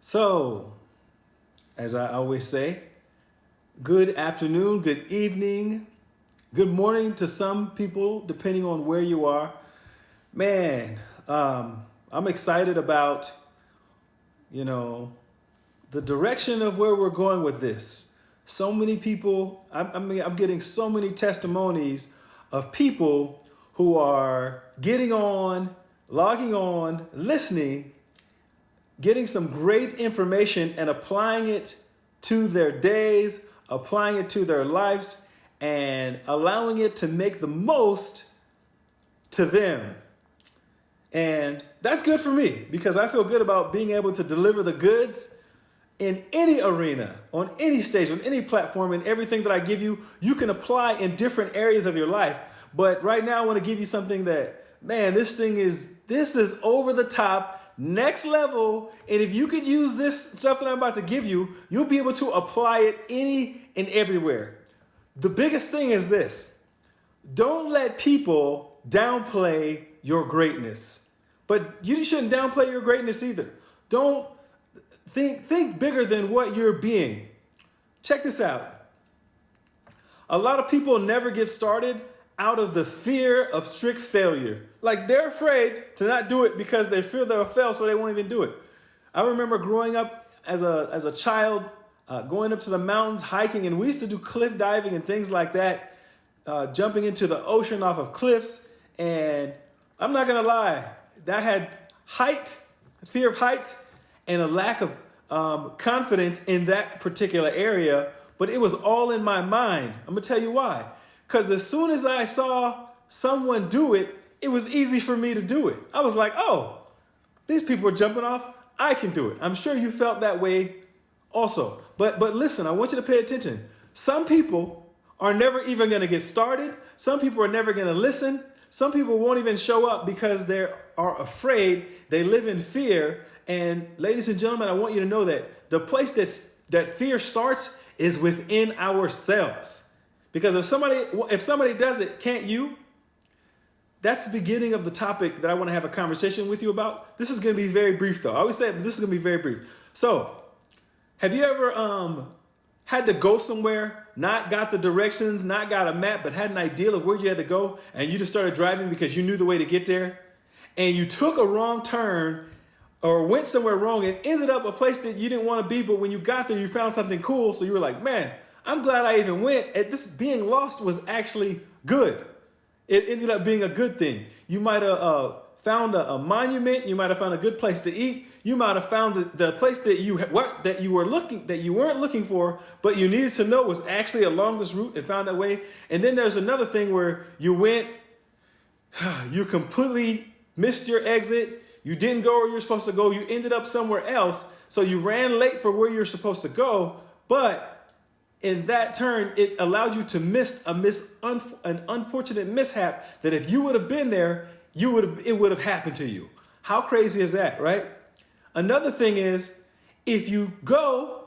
So, as I always say, good afternoon, good evening, good morning to some people, depending on where you are. Man, I'm excited about, you know, the direction of where we're going with this. So many people, I'm getting so many testimonies of people who are getting on, logging on, listening, getting some great information and applying it to their days, applying it to their lives, and allowing it to make the most to them. And that's good for me because I feel good about being able to deliver the goods in any arena, on any stage, on any platform, and everything that I give you, you can apply in different areas of your life. But right now I want to give you something that, man, this is over the top, next level. And if you could use this stuff that I'm about to give you, you'll be able to apply it any and everywhere. The biggest thing is this: don't let people downplay your greatness. But you shouldn't downplay your greatness either. Don't think bigger than what you're being. Check this out. A lot of people never get started out of the fear of strict failure. Like, they're afraid to not do it because they fear they'll fail, so they won't even do it. I remember growing up as a child, going up to the mountains, hiking, and we used to do cliff diving and things like that, jumping into the ocean off of cliffs. And I'm not gonna lie, that had fear of heights, and a lack of confidence in that particular area, but it was all in my mind. I'm gonna tell you why. Because as soon as I saw someone do it, it was easy for me to do it. I was like, oh, these people are jumping off, I can do it. I'm sure you felt that way also. But listen, I want you to pay attention. Some people are never even gonna get started. Some people are never gonna listen. Some people won't even show up because they are afraid. They live in fear. And ladies and gentlemen, I want you to know that the place that fear starts is within ourselves. Because if somebody does it, can't you? That's the beginning of the topic that I want to have a conversation with you about. This is going to be very brief, though. I always say this is going to be very brief. So, have you ever had to go somewhere, not got the directions, not got a map, but had an idea of where you had to go, and you just started driving because you knew the way to get there, and you took a wrong turn or went somewhere wrong and ended up a place that you didn't want to be, but when you got there, you found something cool, so you were like, man, I'm glad I even went. And this being lost was actually good. It ended up being a good thing. You might have found a monument. You might have found a good place to eat. You might have found the place that you weren't looking for, but you needed to know was actually along this route and found that way. And then there's another thing where you went, you completely missed your exit. You didn't go where you're supposed to go. You ended up somewhere else. So you ran late for where you're supposed to go. But in that turn, it allowed you to miss an unfortunate mishap that if you would have been there, it would have happened to you. How crazy is that, right? Another thing is, if you go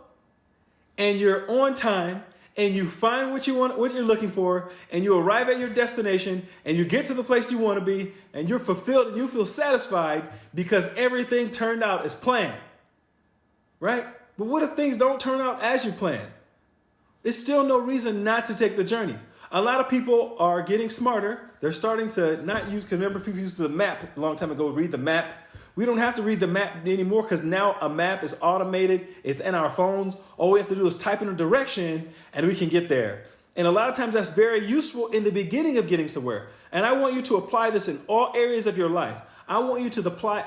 and you're on time and you find what you want, what you're looking for, and you arrive at your destination and you get to the place you want to be, and you're fulfilled and you feel satisfied because everything turned out as planned, right? But what if things don't turn out as you planned? There's still no reason not to take the journey. A lot of people are getting smarter. They're starting to not use, because remember, people used the map a long time ago, read the map. We don't have to read the map anymore because now a map is automated. It's in our phones. All we have to do is type in a direction and we can get there. And a lot of times that's very useful in the beginning of getting somewhere. And I want you to apply this in all areas of your life. I want you to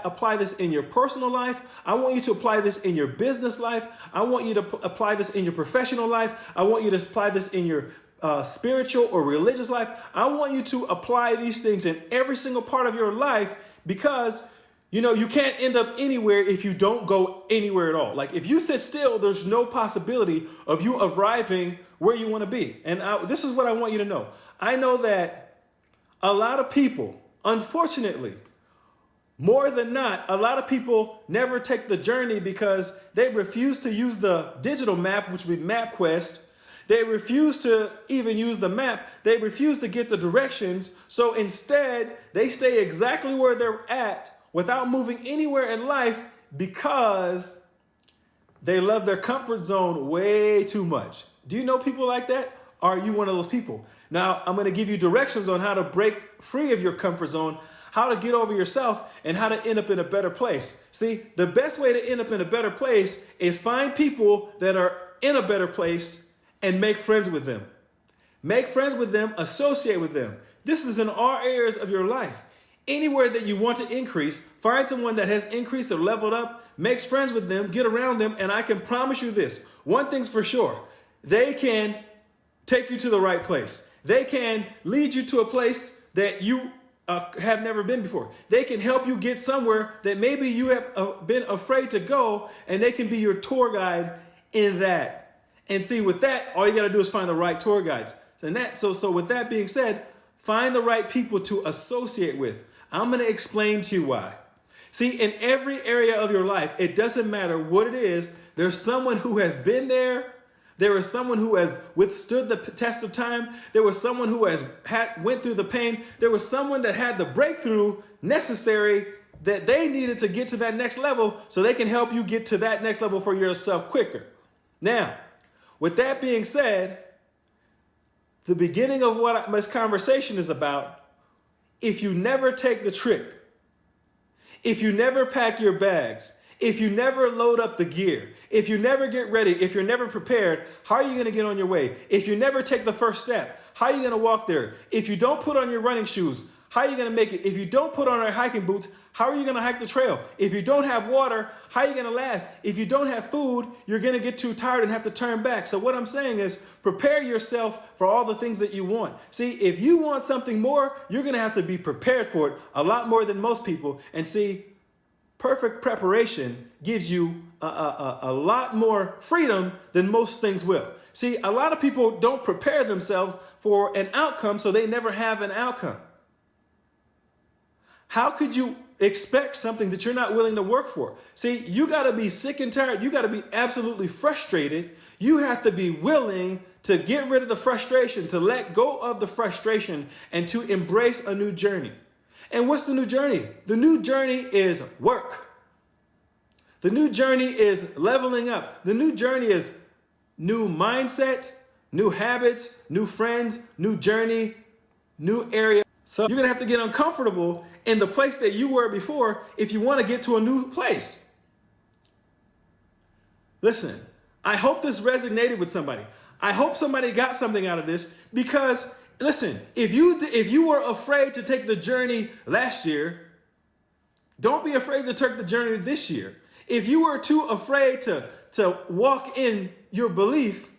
apply this in your personal life. I want you to apply this in your business life. I want you to apply this in your professional life. I want you to apply this in your spiritual or religious life. I want you to apply these things in every single part of your life because, you can't end up anywhere if you don't go anywhere at all. Like, if you sit still, there's no possibility of you arriving where you want to be. And this is what I want you to know. I know that a lot of people, unfortunately, more than not, a lot of people never take the journey because they refuse to use the digital map, which would be MapQuest. They refuse to even use the map. They refuse to get the directions. So instead, they stay exactly where they're at without moving anywhere in life because They love their comfort zone way too much. Do you know people like that? Are you one of those people? Now, I'm going to give you directions on how to break free of your comfort zone, how to get over yourself, and how to end up in a better place. See, the best way to end up in a better place is find people that are in a better place and make friends with them. Make friends with them, associate with them. This is in all areas of your life. Anywhere that you want to increase, find someone that has increased or leveled up, makes friends with them, get around them, and I can promise you this. One thing's for sure. They can take you to the right place. They can lead you to a place that you have never been before. They can help you get somewhere that maybe you have been afraid to go, and they can be your tour guide in that. And see, with that, all you got to do is find the right tour guides. So with that being said, find the right people to associate with. I'm going to explain to you why. See, in every area of your life, it doesn't matter what it is, there's someone who has been there. There is someone who has withstood the test of time. There was someone who went through the pain. There was someone that had the breakthrough necessary that they needed to get to that next level so they can help you get to that next level for yourself quicker. Now, with that being said, the beginning of what this conversation is about, if you never take the trip, if you never pack your bags, if you never load up the gear, if you never get ready, if you're never prepared, how are you going to get on your way? If you never take the first step, how are you going to walk there? If you don't put on your running shoes, how are you going to make it? If you don't put on your hiking boots, how are you going to hike the trail? If you don't have water, how are you going to last? If you don't have food, you're going to get too tired and have to turn back. So what I'm saying is prepare yourself for all the things that you want. See, if you want something more, you're going to have to be prepared for it a lot more than most people. And see, perfect preparation gives you a lot more freedom than most things will. See, a lot of people don't prepare themselves for an outcome, so they never have an outcome. How could you expect something that you're not willing to work for? See, you got to be sick and tired. You got to be absolutely frustrated. You have to be willing to get rid of the frustration, to let go of the frustration, and to embrace a new journey. And what's the new journey? The new journey is work. The new journey is leveling up. The new journey is new mindset, new habits, new friends, new journey, new area. So you're going to have to get uncomfortable in the place that you were before if you want to get to a new place. Listen, I hope this resonated with somebody. I hope somebody got something out of this because listen, if you were afraid to take the journey last year, don't be afraid to take the journey this year. If you were too afraid to walk in your belief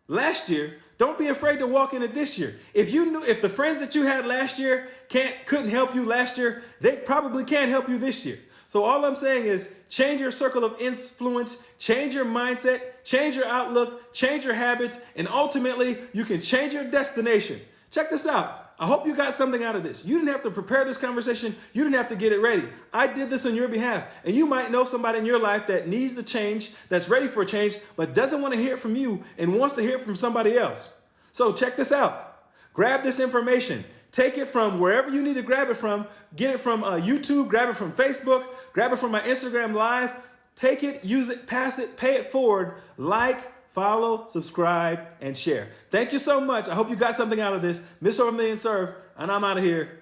last year, don't be afraid to walk in it this year. If the friends that you had last year couldn't help you last year, they probably can't help you this year. So all I'm saying is change your circle of influence, change your mindset, change your outlook, change your habits, and ultimately you can change your destination. Check this out. I hope you got something out of this. You didn't have to prepare this conversation. You didn't have to get it ready. I did this on your behalf. And you might know somebody in your life that needs the change, that's ready for a change, but doesn't want to hear it from you and wants to hear it from somebody else. So check this out. Grab this information. Take it from wherever you need to grab it from. Get it from YouTube, grab it from Facebook, grab it from my Instagram Live. Take it, use it, pass it, pay it forward. Like, follow, subscribe, and share. Thank you so much. I hope you got something out of this. Miss Over Million Serve, and I'm out of here.